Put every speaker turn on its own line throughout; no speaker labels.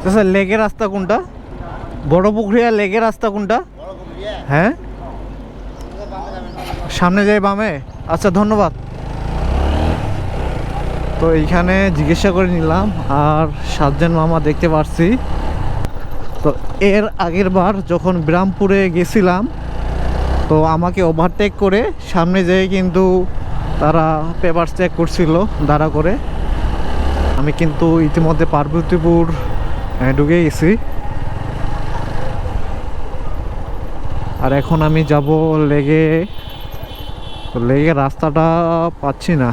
আচ্ছা, লেগের রাস্তা কোনটা? বড় পুকুরিয়া লেগের রাস্তা কোনটা? হ্যাঁ, সামনে যাই বামে। আচ্ছা, ধন্যবাদ। তো এইখানে জিজ্ঞাসা করে নিলাম, আর 7 জন মামা দেখতে পারছি। তো এর আগের বার যখন বিরামপুরে গেছিলাম, তো আমাকে ওভারটেক করে সামনে যেয়ে কিন্তু তারা পেপার চেক করছিল দাঁড়া করে। আমি কিন্তু ইতিমধ্যে পার্বতীপুর ঢুকে গেছি, আর এখন আমি যাব লেগে। তো লেগে রাস্তাটা পাচ্ছি না।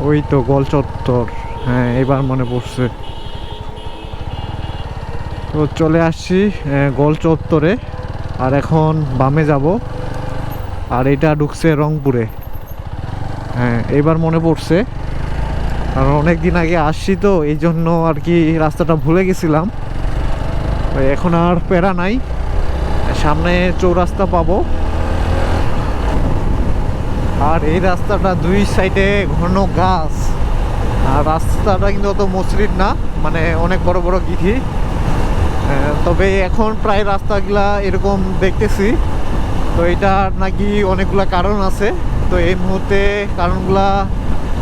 ওই তো গোল চত্বর, হ্যাঁ এবার মনে পড়ছে। তো চলে আসছি গোল চত্বরে, আর এখন বামে যাব। আর এটা ঢুকছে রংপুরে। হ্যাঁ, এবার মনে পড়ছে, কারণ অনেক দিন আগে আসছি তো এই জন্য আর কি রাস্তাটা ভুলে গেছিলাম। এখন আর প্যারা নাই, সামনে চৌরাস্তা পাবো। আর এই রাস্তাটা দুই সাইডে ঘন গাছ, আর রাস্তাটা কিন্তু অত মসৃণ না, মানে অনেক বড় বড় গিঠি। তবে এখন প্রায় রাস্তাগুলা এরকম দেখতেছি। তো এটা নাকি অনেকগুলা কারণ আছে। তো এই মুহূর্তে কারণগুলা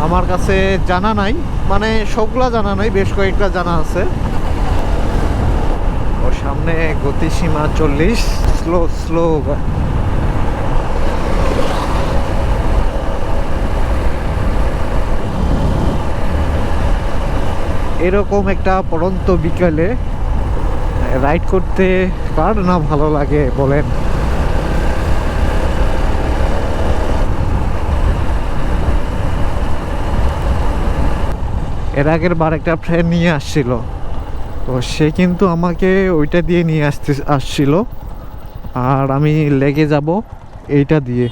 আমার কাছে জানা নাই, মানে সবগুলা জানা নাই, বেশ কয়েকটা জানা আছে। ও সামনে গতিসীমা 40, স্লো স্লো। এরকম একটা পড়ন্ত বিকালে রাইড করতে কার না ভালো লাগে বলেন? এর আগের বার একটা ফ্রেন্ড নিয়ে আসছিল, তো সে কিন্তু আমাকে ওইটা দিয়ে নিয়ে আসছিল, আর আমি লেগে যাব এইটা দিয়ে।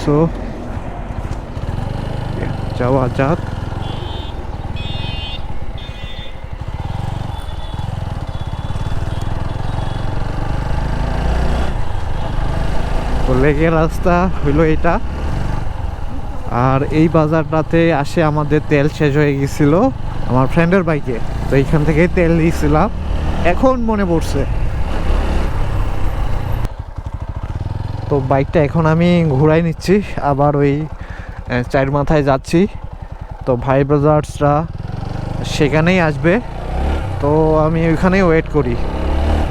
সো যাওয়া যাক। তো লেগের রাস্তা হইলো এটা। আর এই বাজারটাতে আসে আমাদের তেল শেষ হয়ে গেছিল আমার ফ্রেন্ডের বাইকে, তো এইখান থেকে তেল নিয়েছিলাম, এখন মনে পড়ছে। তো বাইকটা এখন আমি ঘুরাই নিচ্ছি, আবার ওই 4 মাথায় যাচ্ছি। তো ভাই ব্রাদার্সরা সেখানেই আসবে, তো আমি ওইখানেই ওয়েট করি।